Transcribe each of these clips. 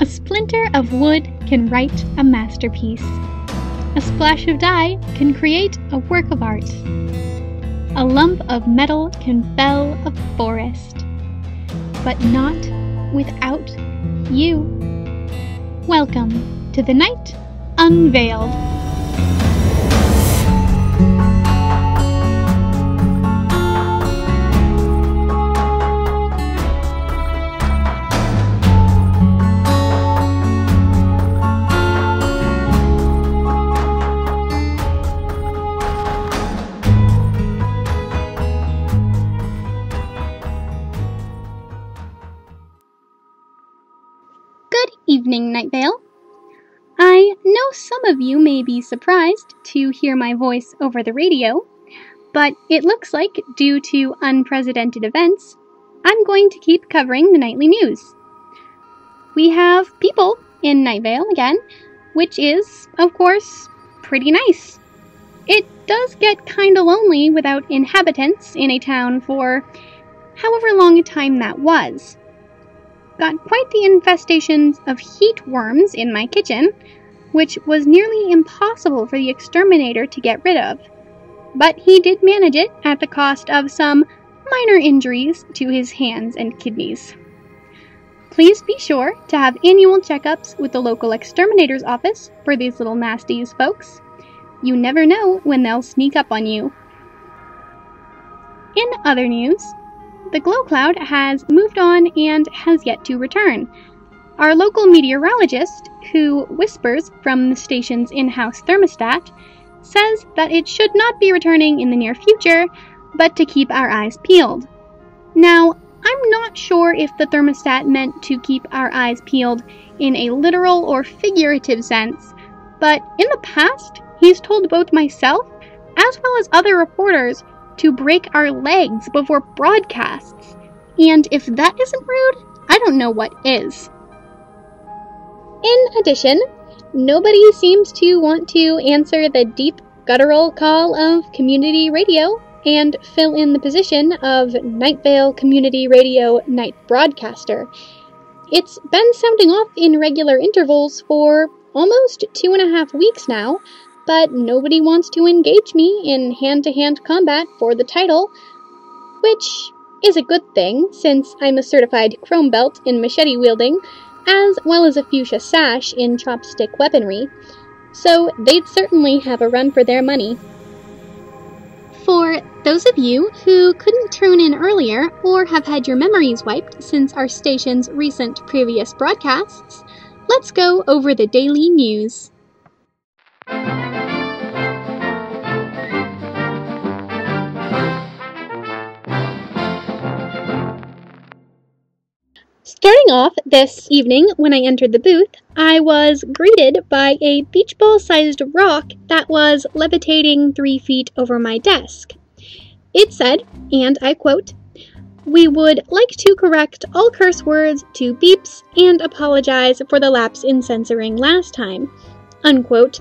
A splinter of wood can write a masterpiece. A splash of dye can create a work of art. A lump of metal can fell a forest. But not without you. Welcome to the night Unveiled. Good evening, Night Vale. I know some of you may be surprised to hear my voice over the radio, but it looks like, due to unprecedented events, I'm going to keep covering the nightly news. We have people in Night Vale again, which is, of course, pretty nice. It does get kinda lonely without inhabitants in a town for however long a time that was. Got quite the infestations of heat worms in my kitchen, which was nearly impossible for the exterminator to get rid of. But he did manage it at the cost of some minor injuries to his hands and kidneys. Please be sure to have annual checkups with the local exterminator's office for these little nasties, folks. You never know when they'll sneak up on you. In other news, the glow cloud has moved on and has yet to return. Our local meteorologist, who whispers from the station's in-house thermostat, says that it should not be returning in the near future, but to keep our eyes peeled. Now, I'm not sure if the thermostat meant to keep our eyes peeled in a literal or figurative sense, but in the past, he's told both myself, as well as other reporters, to break our legs before broadcasts. And if that isn't rude, I don't know what is. In addition, nobody seems to want to answer the deep guttural call of community radio and fill in the position of Night Vale Community Radio night broadcaster. It's been sounding off in regular intervals for almost 2.5 weeks now, but nobody wants to engage me in hand-to-hand combat for the title, which is a good thing, since I'm a certified chrome belt in machete wielding, as well as a fuchsia sash in chopstick weaponry, so they'd certainly have a run for their money. For those of you who couldn't tune in earlier or have had your memories wiped since our station's recent previous broadcasts, let's go over the daily news. Starting off this evening, when I entered the booth, I was greeted by a beach ball-sized rock that was levitating 3 feet over my desk. It said, and I quote, "We would like to correct all curse words to beeps and apologize for the lapse in censoring last time," unquote,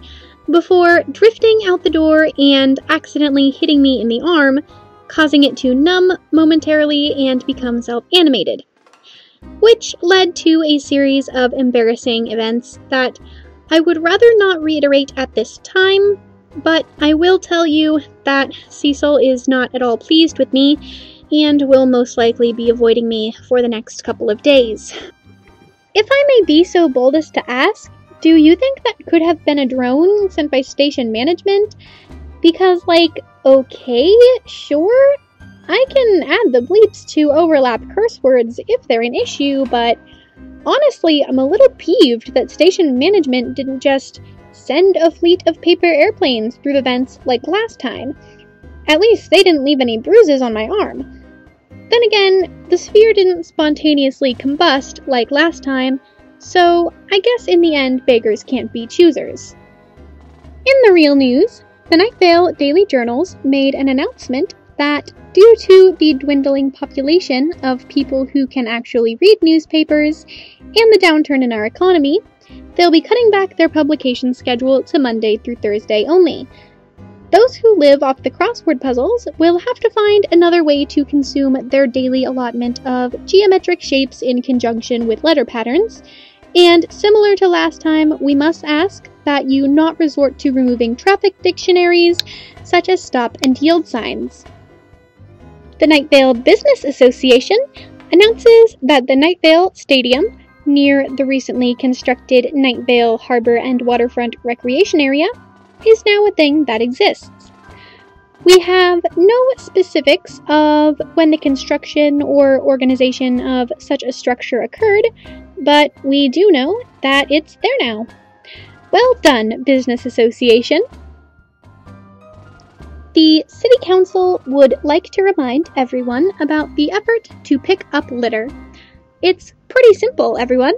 before drifting out the door and accidentally hitting me in the arm, causing it to numb momentarily and become self-animated, which led to a series of embarrassing events that I would rather not reiterate at this time, but I will tell you that Cecil is not at all pleased with me and will most likely be avoiding me for the next couple of days. If I may be so bold as to ask, do you think that could have been a drone sent by station management? Because, okay, sure, I can add the bleeps to overlap curse words if they're an issue, but honestly, I'm a little peeved that station management didn't just send a fleet of paper airplanes through the vents like last time. At least they didn't leave any bruises on my arm. Then again, the sphere didn't spontaneously combust like last time, so I guess in the end beggars can't be choosers. In the real news, the Night Vale Daily Journals made an announcement that due to the dwindling population of people who can actually read newspapers and the downturn in our economy, they'll be cutting back their publication schedule to Monday through Thursday only. Those who live off the crossword puzzles will have to find another way to consume their daily allotment of geometric shapes in conjunction with letter patterns, And similar to last time, we must ask that you not resort to removing traffic dictionaries, such as stop and yield signs. The Nightvale Business Association announces that the Nightvale Stadium, near the recently constructed Nightvale Harbor and Waterfront Recreation Area, is now a thing that exists. We have no specifics of when the construction or organization of such a structure occurred, but we do know that it's there now. Well done, Business Association! The City Council would like to remind everyone about the effort to pick up litter. It's pretty simple, everyone.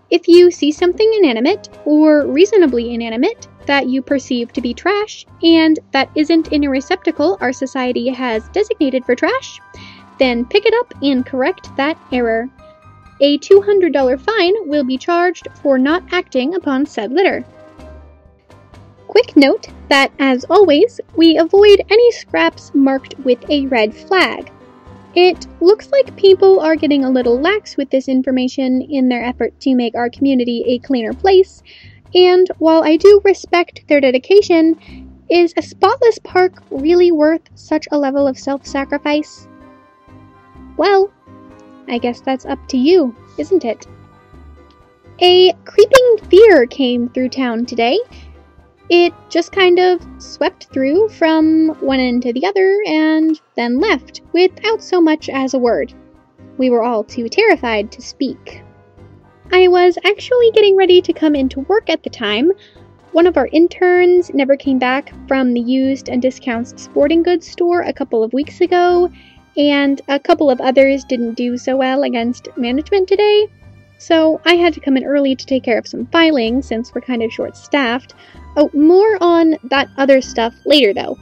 If you see something inanimate, or reasonably inanimate, that you perceive to be trash, and that isn't in a receptacle our society has designated for trash, then pick it up and correct that error. A $200 fine will be charged for not acting upon said litter. Quick note that, as always, we avoid any scraps marked with a red flag. It looks like people are getting a little lax with this information in their effort to make our community a cleaner place, and while I do respect their dedication, is a spotless park really worth such a level of self-sacrifice? Well, I guess that's up to you, isn't it? A creeping fear came through town today. It just kind of swept through from one end to the other and then left without so much as a word. We were all too terrified to speak. I was actually getting ready to come into work at the time. One of our interns never came back from the used and discounts sporting goods store a couple of weeks ago, and a couple of others didn't do so well against management today, so I had to come in early to take care of some filing since we're kind of short-staffed. Oh, more on that other stuff later though.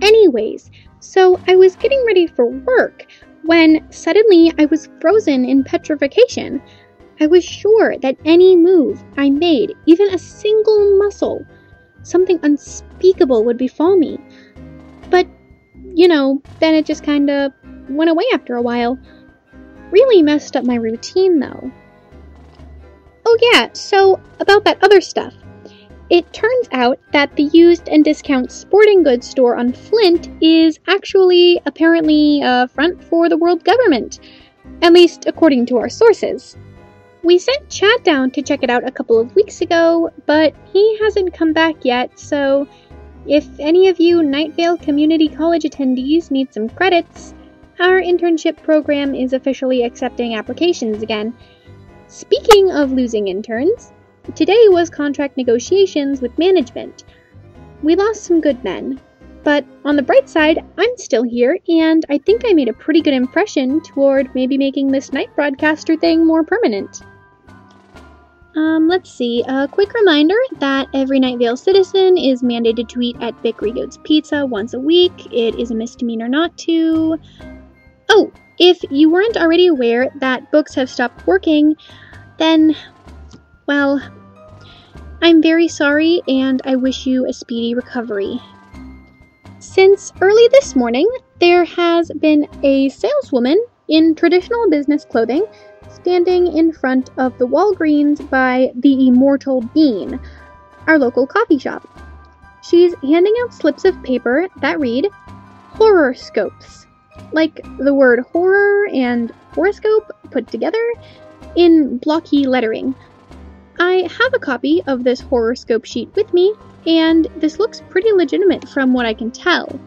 Anyways, so I was getting ready for work when suddenly I was frozen in petrification. I was sure that any move I made, even a single muscle, something unspeakable would befall me. But, then it just kinda went away after a while. Really messed up my routine though. Oh yeah, so about that other stuff. It turns out that the used and discount sporting goods store on Flint is actually apparently a front for the world government, at least according to our sources. We sent Chad down to check it out a couple of weeks ago, but he hasn't come back yet, so if any of you Nightvale Community College attendees need some credits, our internship program is officially accepting applications again. Speaking of losing interns, today was contract negotiations with management. We lost some good men, but on the bright side, I'm still here, and I think I made a pretty good impression toward maybe making this night broadcaster thing more permanent. Let's see, a quick reminder that every Nightvale citizen is mandated to eat at Bakery Goats Pizza once a week. It is a misdemeanor not to. Oh, if you weren't already aware that books have stopped working, then, well, I'm very sorry and I wish you a speedy recovery. Since early this morning, there has been a saleswoman in traditional business clothing standing in front of the Walgreens by the Immortal Bean, our local coffee shop. She's handing out slips of paper that read horoscopes, like the word horror and horoscope put together in blocky lettering. I have a copy of this horoscope sheet with me, and this looks pretty legitimate from what I can tell.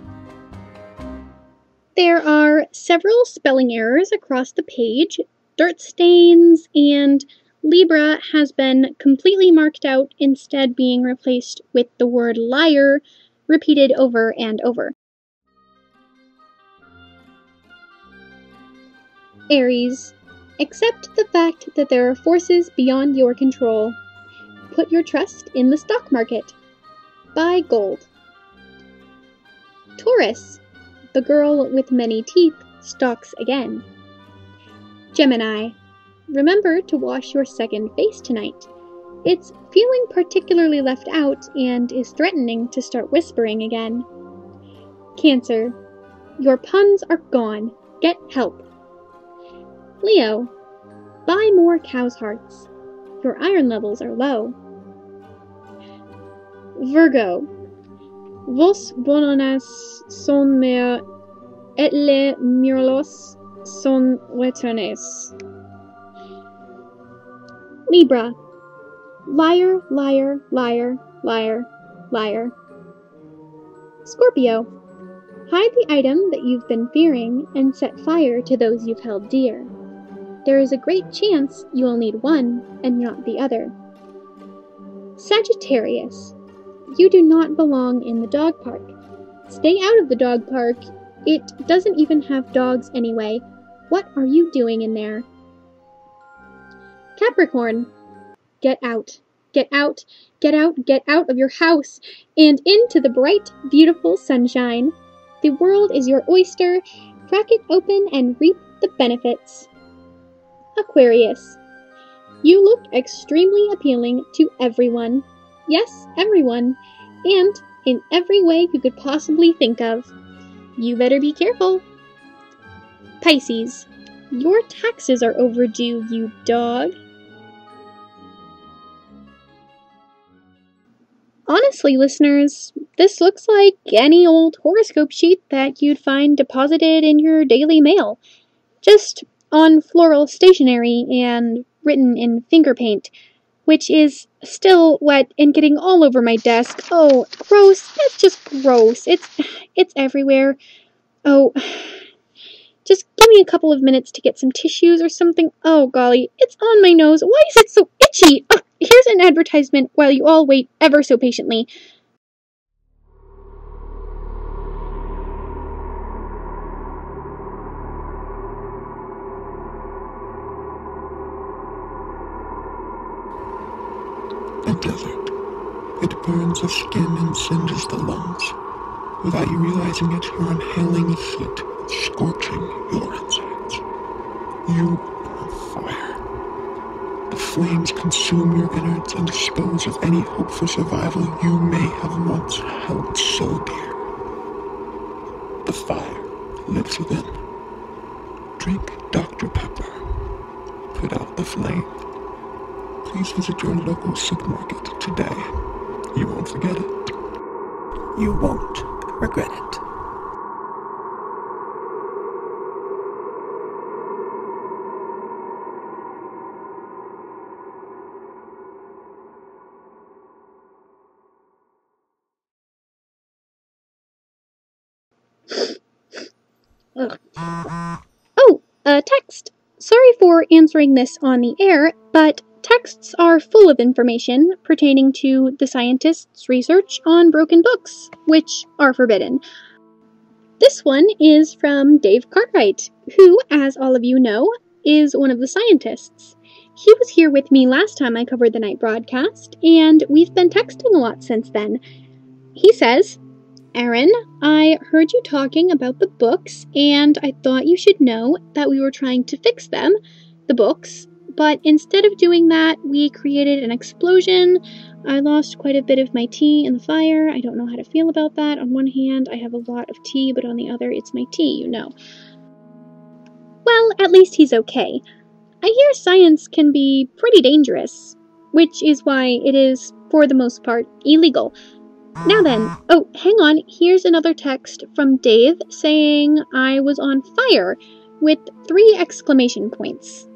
There are several spelling errors across the page, dirt stains, and Libra has been completely marked out, instead being replaced with the word liar, repeated over and over. Aries, accept the fact that there are forces beyond your control. Put your trust in the stock market. Buy gold. Taurus, the girl with many teeth stalks again. Gemini, remember to wash your second face tonight. It's feeling particularly left out and is threatening to start whispering again. Cancer, your puns are gone. Get help. Leo, buy more cow's hearts. Your iron levels are low. Virgo. Vos bononas son mea et le mirlos son returnes. Libra. Liar, liar, liar, liar, liar. Scorpio. Hide the item that you've been fearing and set fire to those you've held dear. There is a great chance you will need one and not the other. Sagittarius. You do not belong in the dog park. Stay out of the dog park. It doesn't even have dogs anyway. What are you doing in there? Capricorn. Get out. Get out. Get out. Get out of your house and into the bright, beautiful sunshine. The world is your oyster. Crack it open and reap the benefits. Aquarius. You look extremely appealing to everyone. Yes, everyone. And in every way you could possibly think of. You better be careful. Pisces. Your taxes are overdue, you dog. Honestly, listeners, this looks like any old horoscope sheet that you'd find deposited in your daily mail. Just on floral stationery and written in finger paint, which is still wet and getting all over my desk. Oh, gross. It's just gross. It's everywhere. Oh, just give me a couple of minutes to get some tissues or something. Oh, golly, it's on my nose. Why is it so itchy? Oh, here's an advertisement while you all wait ever so patiently. A desert. It burns the skin and singes the lungs. Without you realizing it, you're inhaling heat, scorching your insides. You are fire. The flames consume your innards and dispose of any hope for survival you may have once held so dear. The fire lives within. Drink Dr. Pepper. Put out the flame. Please visit your local supermarket today. You won't forget it. You won't regret it. Ugh. Oh, text. Sorry for answering this on the air, but texts are full of information pertaining to the scientists' research on broken books, which are forbidden. This one is from Dave Cartwright, who, as all of you know, is one of the scientists. He was here with me last time I covered the night broadcast, and we've been texting a lot since then. He says, Aaron, I heard you talking about the books, and I thought you should know that we were trying to fix them, the books, but instead of doing that, we created an explosion. I lost quite a bit of my tea in the fire. I don't know how to feel about that. On one hand, I have a lot of tea, but on the other, it's my tea, you know. Well, at least he's okay. I hear science can be pretty dangerous, which is why it is, for the most part, illegal. Now then, oh, hang on, here's another text from Dave saying I was on fire, with 3 exclamation points.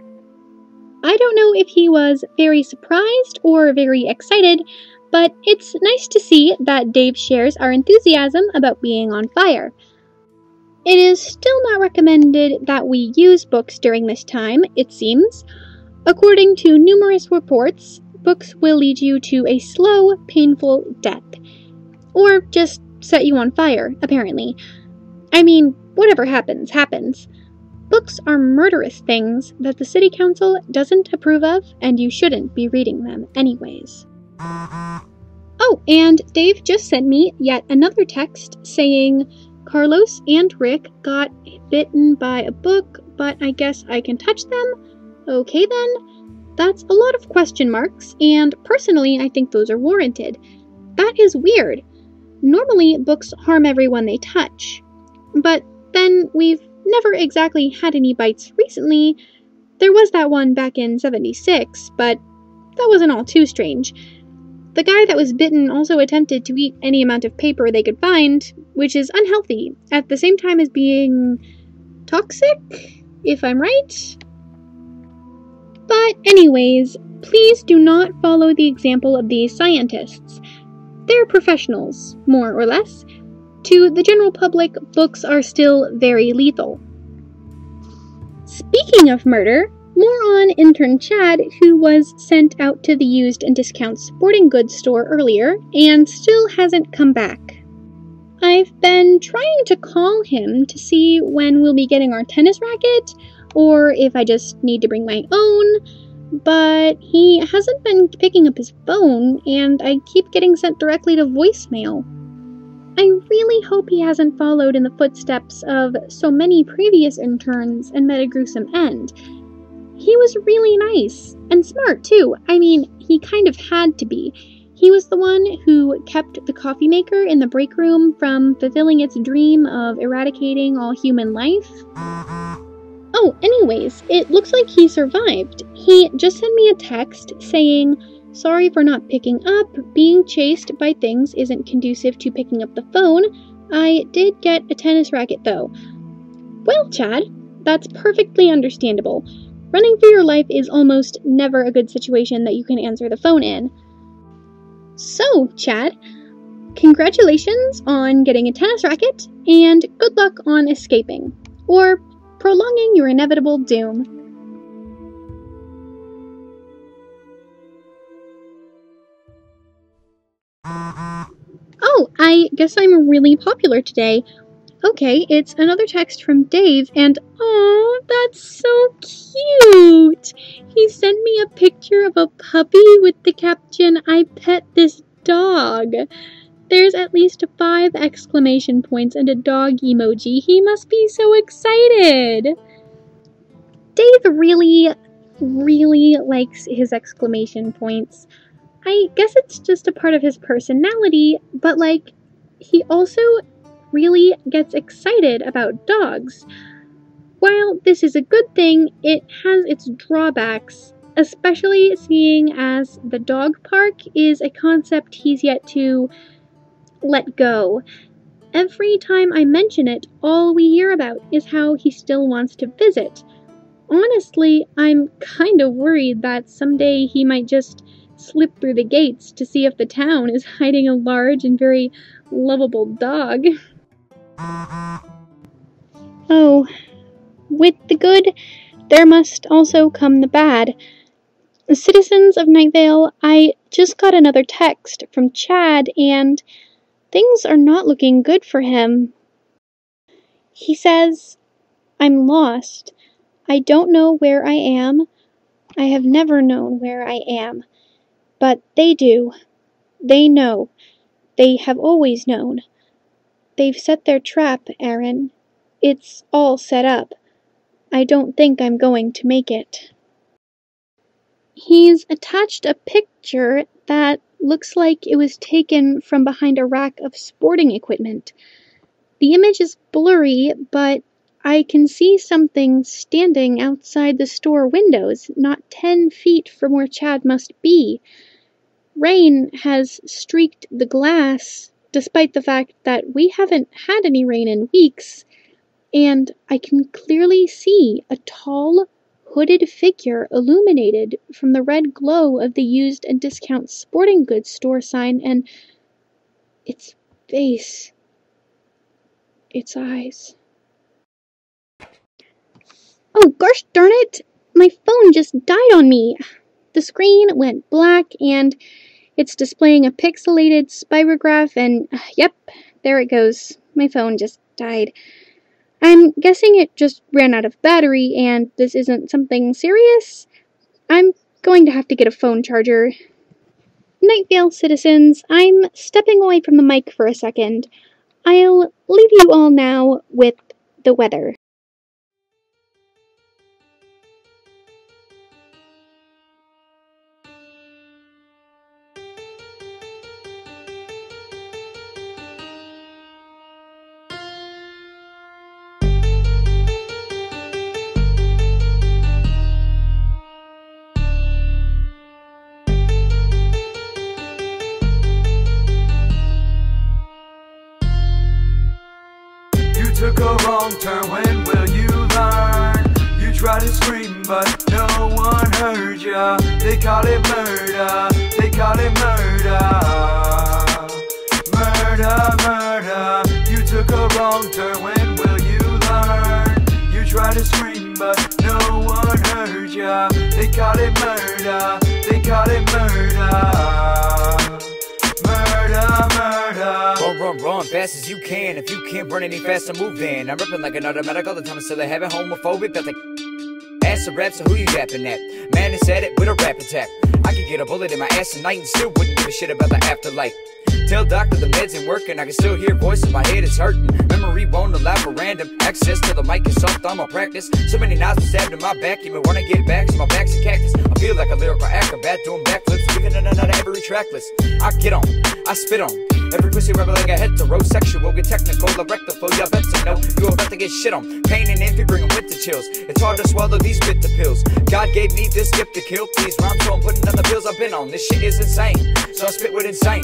I don't know if he was very surprised or very excited, but it's nice to see that Dave shares our enthusiasm about being on fire. It is still not recommended that we use books during this time, it seems. According to numerous reports, books will lead you to a slow, painful death. Or just set you on fire, apparently. I mean, whatever happens, happens. Books are murderous things that the city council doesn't approve of, and you shouldn't be reading them anyways. Oh, and Dave just sent me yet another text saying, Carlos and Rick got bitten by a book, but I guess I can touch them? Okay then. That's a lot of question marks, and personally I think those are warranted. That is weird. Normally, books harm everyone they touch. But then we've never exactly had any bites recently. There was that one back in '76, but that wasn't all too strange. The guy that was bitten also attempted to eat any amount of paper they could find, which is unhealthy, at the same time as being toxic, if I'm right? But anyways, please do not follow the example of these scientists. They're professionals, more or less. To the general public, books are still very lethal. Speaking of murder, more on intern Chad, who was sent out to the used and discount sporting goods store earlier and still hasn't come back. I've been trying to call him to see when we'll be getting our tennis racket, or if I just need to bring my own, but he hasn't been picking up his phone, and I keep getting sent directly to voicemail. I really hope he hasn't followed in the footsteps of so many previous interns and met a gruesome end. He was really nice, and smart too. I mean, he kind of had to be. He was the one who kept the coffee maker in the break room from fulfilling its dream of eradicating all human life. Oh, anyways, it looks like he survived. He just sent me a text saying, "Sorry for not picking up. Being chased by things isn't conducive to picking up the phone. I did get a tennis racket though." Well, Chad, that's perfectly understandable. Running for your life is almost never a good situation that you can answer the phone in. So, Chad, congratulations on getting a tennis racket, and good luck on escaping, or prolonging your inevitable doom. Oh, I guess I'm really popular today. Okay, it's another text from Dave, and aw, that's so cute! He sent me a picture of a puppy with the caption, "I pet this dog." There's at least 5 exclamation points and a dog emoji. He must be so excited! Dave really likes his exclamation points. I guess it's just a part of his personality, but he also really gets excited about dogs. While this is a good thing, it has its drawbacks, especially seeing as the dog park is a concept he's yet to let go. Every time I mention it, all we hear about is how he still wants to visit. Honestly, I'm kind of worried that someday he might just slip through the gates to see if the town is hiding a large and very lovable dog. Oh, with the good, there must also come the bad. Citizens of Nightvale, I just got another text from Chad, and things are not looking good for him. He says, "I'm lost. I don't know where I am. I have never known where I am. But they do. They know. They have always known. They've set their trap, Aaron. It's all set up. I don't think I'm going to make it." He's attached a picture that looks like it was taken from behind a rack of sporting equipment. The image is blurry, but I can see something standing outside the store windows, not 10 feet from where Chad must be. Rain has streaked the glass, despite the fact that we haven't had any rain in weeks, and I can clearly see a tall, hooded figure illuminated from the red glow of the used and discount sporting goods store sign, and its face, its eyes. Oh, gosh darn it! My phone just died on me! The screen went black, and it's displaying a pixelated spirograph, and yep, there it goes. My phone just died. I'm guessing it just ran out of battery, and this isn't something serious. I'm going to have to get a phone charger. Nightvale citizens, I'm stepping away from the mic for a second. I'll leave you all now with the weather. wrong turn, when will you learn? You try to scream but no one heard ya. They call it murder, they call it murder. Murda, murda, you took a wrong turn, when will you learn? You try to scream but no one heard ya. They call it murder, they call it murder. Murda, murda. Run fast as you can. If you can't run any faster, move in. I'm ripping like an automatic all the time, still I have it homophobic. That's like ass and rap, so who you yapping at? Man is at it with a rap attack. I could get a bullet in my ass tonight and still wouldn't give a shit about the afterlife. Tell doctor the meds ain't working, I can still hear voices, my head is hurting. Memory won't allow for random access to the mic is something I'm on practice. So many knives were stabbed in my back, even wanna get back, so my back's a cactus. I feel like a lyrical acrobat doing backflips, living in another every tracklist. I get on, I spit on every pussy rapper like a heterosexual. Get technical, the rectal, y'all bet to know you about to get shit on. Pain and envy bring with the chills. It's hard to swallow these bitter pills. God gave me this gift to kill. Please rhyme, so I'm putting on the pills I've been on. This shit is insane, so I spit with insane.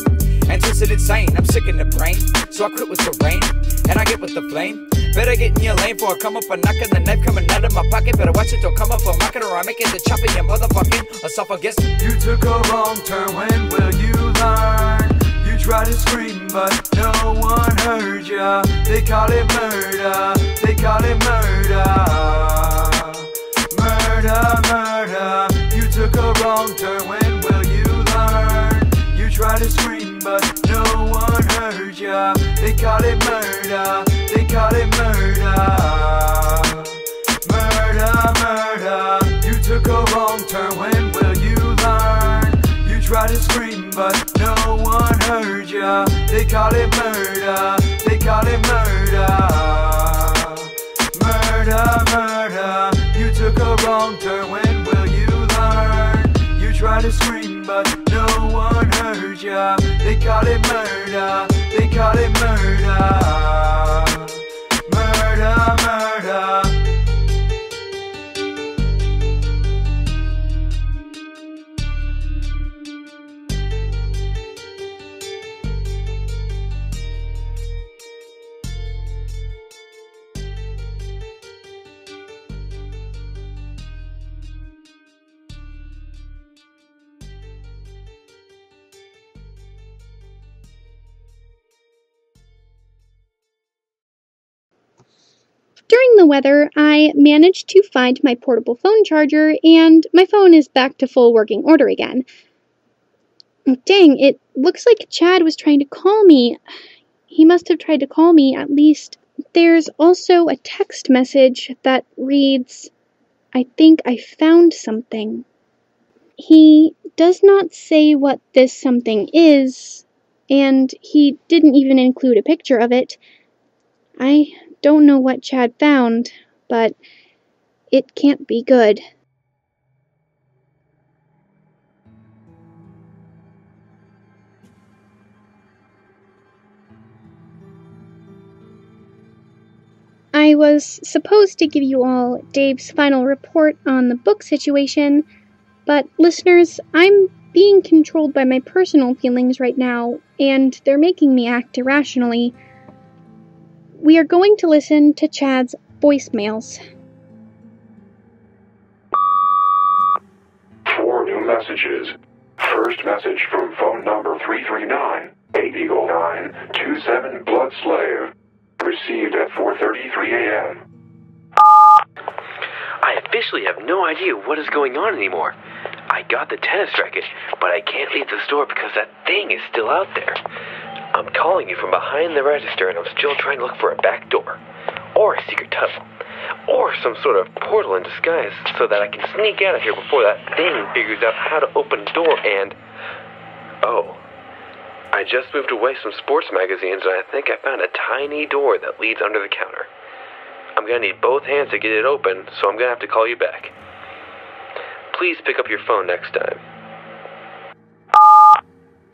And twisted insane, I'm sick in the brain. So I quit with the rain, and I get with the flame. Better get in your lane for I come up a knockin'. The knife coming out of my pocket. Better watch it, don't come up a mocking, or I make it to chopping your motherfucking esophagus. You took a wrong turn, when will you learn? You try to scream but no one heard ya. They call it murder, they call it murder. Murda, murda, you took a wrong turn, when will you learn? You try to scream but no one heard ya. They call it murder, they call it murder. Murda, murda, you took a wrong turn, when will you learn? You try to scream but no one heard ya. They call it murder, they call it murder. Murda, murda, you took a wrong turn, when will you learn? You try to scream but no one heard ya. They call it murder, they call it murder. Murda, murda. During the weather, I managed to find my portable phone charger, and my phone is back to full working order again. Dang, it looks like Chad was trying to call me. He must have tried to call me, at least. There's also a text message that reads, "I think I found something." He does not say what this something is, and he didn't even include a picture of it. I don't know what Chad found, but it can't be good. I was supposed to give you all Dave's final report on the book situation, but listeners, I'm being controlled by my personal feelings right now, and they're making me act irrationally. We are going to listen to Chad's voicemails. 4 new messages. First message from phone number 339-809-27 Blood Slave. Received at 4:33 a.m. I officially have no idea what is going on anymore. I got the tennis racket, but I can't leave the store because that thing is still out there. I'm calling you from behind the register, and I'm still trying to look for a back door, or a secret tunnel, or some sort of portal in disguise so that I can sneak out of here before that thing figures out how to open a door and... Oh, I just moved away some sports magazines, and I think I found a tiny door that leads under the counter. I'm going to need both hands to get it open, so I'm going to have to call you back. Please pick up your phone next time.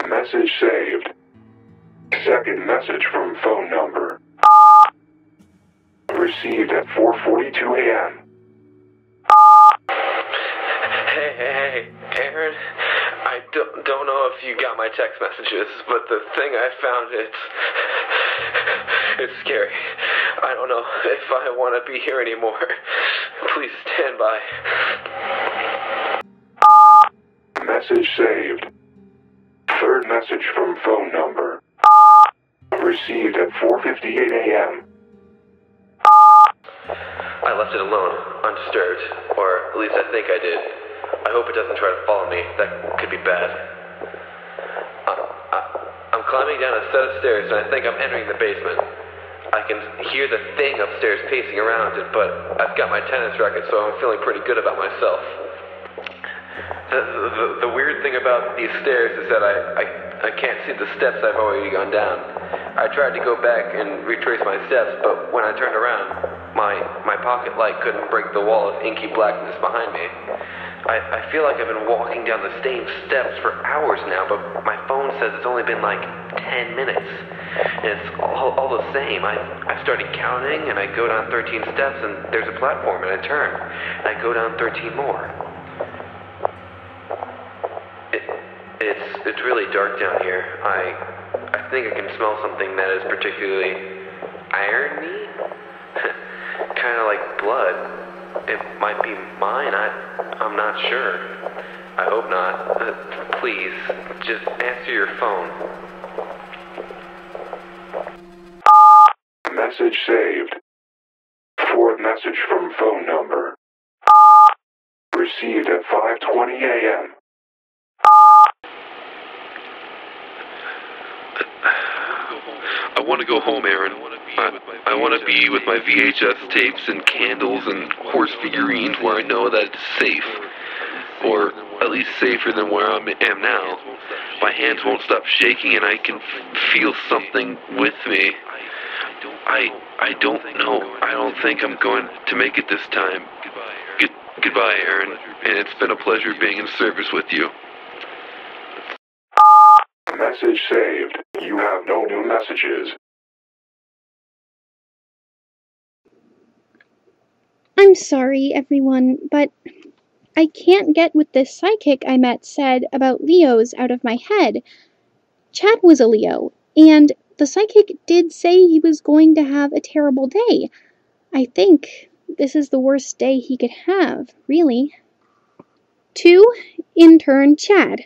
Message saved. Second message from phone number. Received at 4:42 a.m. Hey, Aaron. I don't know if you got my text messages, but the thing I found, it's scary. I don't know if I want to be here anymore. Please stand by. Message saved. Third message from phone number. Received at 4:58 a.m. I left it alone, undisturbed, or at least I think I did. I hope it doesn't try to follow me. That could be bad. I'm climbing down a set of stairs and I think I'm entering the basement. I can hear the thing upstairs pacing around it, but I've got my tennis racket, so I'm feeling pretty good about myself. The weird thing about these stairs is that I can't see the steps I've already gone down. I tried to go back and retrace my steps, but when I turned around, my pocket light couldn't break the wall of inky blackness behind me. I feel like I've been walking down the same steps for hours now, but my phone says it's only been like 10 minutes. And it's all the same. I started counting, and I go down 13 steps, and there's a platform, and I turn. And I go down 13 more. It's really dark down here. I think I can smell something that is particularly irony? Kind of like blood. It might be mine. I'm not sure. I hope not. Please, just answer your phone. Message saved. Fourth message from phone number. Received at 5:20 a.m. I want to go home, Aaron. I want to be with my VHS tapes and candles and horse figurines where I know that it's safe. Or at least safer than where I am now. My hands won't stop shaking and I can feel something with me. I don't know. I don't think I'm going to make it this time. Goodbye, Aaron. And it's been a pleasure being in service with you. Message saved. You have no new messages. I'm sorry, everyone, but I can't get what this psychic I met said about Leos out of my head. Chad was a Leo, and the psychic did say he was going to have a terrible day. I think this is the worst day he could have, really. To intern Chad.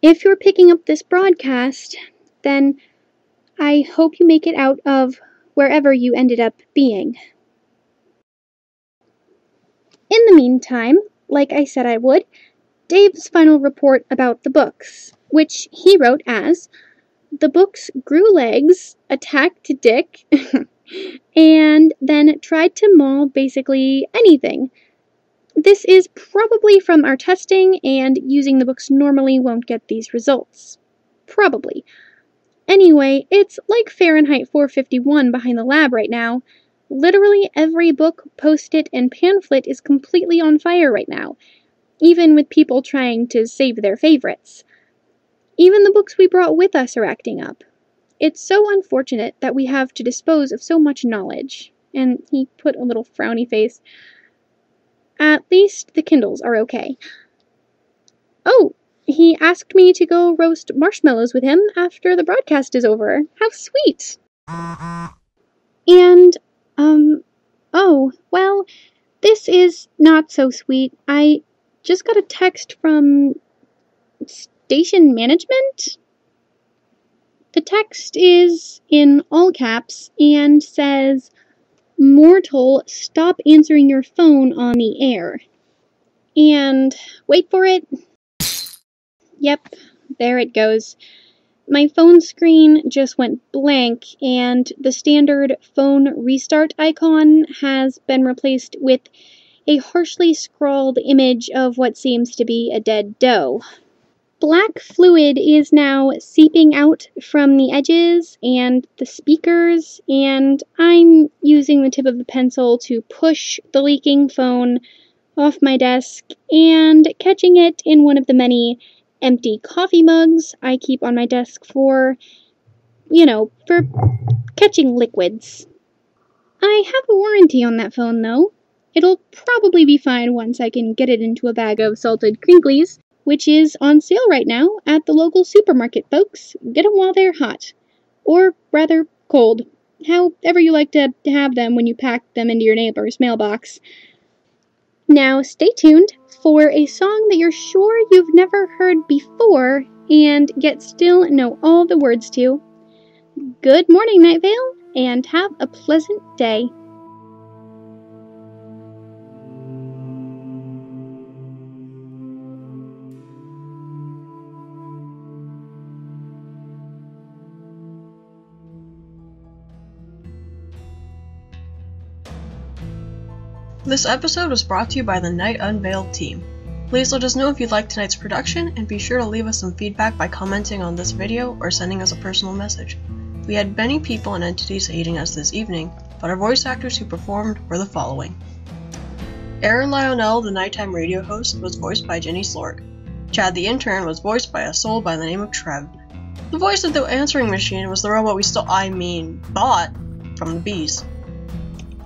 If you're picking up this broadcast, then I hope you make it out of wherever you ended up being. In the meantime, like I said I would, Dave's final report about the books, which he wrote as, "The books grew legs, attacked Dick, and then tried to maul basically anything. This is probably from our testing, and using the books normally won't get these results. Probably. Anyway, it's like Fahrenheit 451 behind the lab right now. Literally every book, post-it, and pamphlet is completely on fire right now, even with people trying to save their favorites. Even the books we brought with us are acting up. It's so unfortunate that we have to dispose of so much knowledge." And he put a little frowny face. "At least the Kindles are okay. Oh, he asked me to go roast marshmallows with him after the broadcast is over. How sweet!" And, oh, well, this is not so sweet. I just got a text from station management. The text is in all caps and says, "Mortal, stop answering your phone on the air." And, wait for it. Yep, there it goes. My phone screen just went blank, and the standard phone restart icon has been replaced with a harshly scrawled image of what seems to be a dead doe. Black fluid is now seeping out from the edges and the speakers, and I'm using the tip of the pencil to push the leaking phone off my desk and catching it in one of the many empty coffee mugs I keep on my desk for catching liquids. I have a warranty on that phone, though. It'll probably be fine once I can get it into a bag of salted crinklies, which is on sale right now at the local supermarket, folks. Get them while they're hot. Or, rather, cold. however you like to have them when you pack them into your neighbor's mailbox. Now stay tuned for a song that you're sure you've never heard before and yet still know all the words to. Good morning, Night Vale, and have a pleasant day. This episode was brought to you by the Night Unveiled team. Please let us know if you liked tonight's production, and be sure to leave us some feedback by commenting on this video or sending us a personal message. We had many people and entities aiding us this evening, but our voice actors who performed were the following. Aaron Lionel, the nighttime radio host, was voiced by Jenny Slorg. Chad the intern was voiced by a soul by the name of Trev. The voice of the answering machine was the robot we bought from the bees.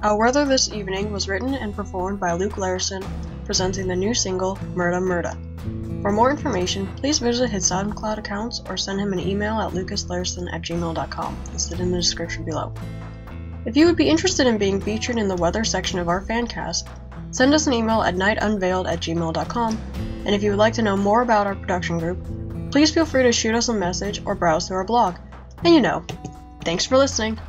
Our weather this evening was written and performed by Luke Lairson, presenting the new single, Murda Murda. For more information, please visit his SoundCloud accounts or send him an email at lucaslairson@gmail.com, listed in the description below. If you would be interested in being featured in the weather section of our fancast, send us an email at nightunveiled@gmail.com, and if you would like to know more about our production group, please feel free to shoot us a message or browse through our blog. And thanks for listening!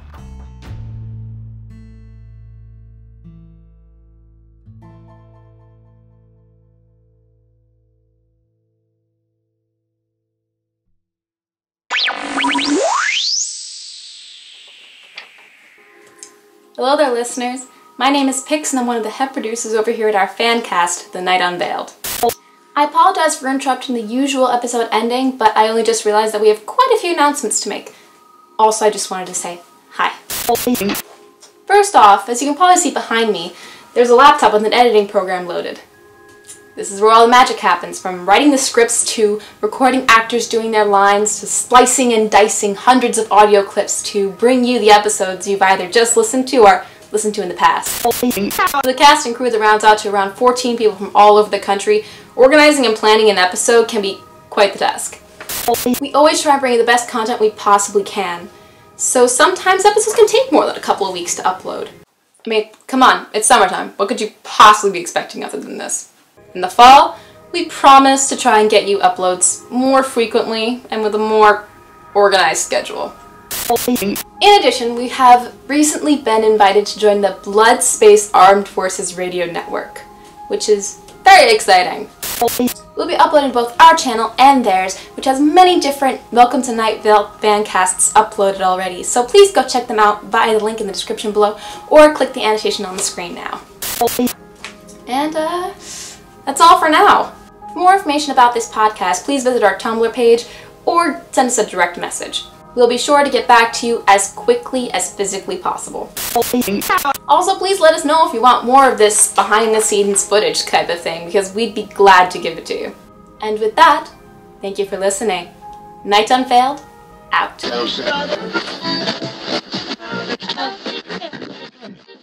Hello there, listeners. My name is Pix, and I'm one of the head producers over here at our fan cast, The Night Unveiled. I apologize for interrupting the usual episode ending, but I only just realized that we have quite a few announcements to make. Also, I just wanted to say hi. First off, as you can probably see behind me, there's a laptop with an editing program loaded. This is where all the magic happens, from writing the scripts to recording actors doing their lines to splicing and dicing hundreds of audio clips to bring you the episodes you've either just listened to or listened to in the past. The cast and crew that rounds out to around 14 people from all over the country, organizing and planning an episode can be quite the task. We always try and bring you the best content we possibly can, so sometimes episodes can take more than a couple of weeks to upload. I mean, come on, it's summertime. What could you possibly be expecting other than this? In the fall, we promise to try and get you uploads more frequently and with a more organized schedule. In addition, we have recently been invited to join the Blood Space Armed Forces Radio Network, which is very exciting. We'll be uploading both our channel and theirs, which has many different Welcome to Night Vale fancasts uploaded already, so please go check them out via the link in the description below, or click the annotation on the screen now. And, that's all for now. For more information about this podcast, please visit our Tumblr page or send us a direct message. We'll be sure to get back to you as quickly as physically possible. Also, please let us know if you want more of this behind-the-scenes footage type of thing, because we'd be glad to give it to you. And with that, thank you for listening. Night Unveiled, out.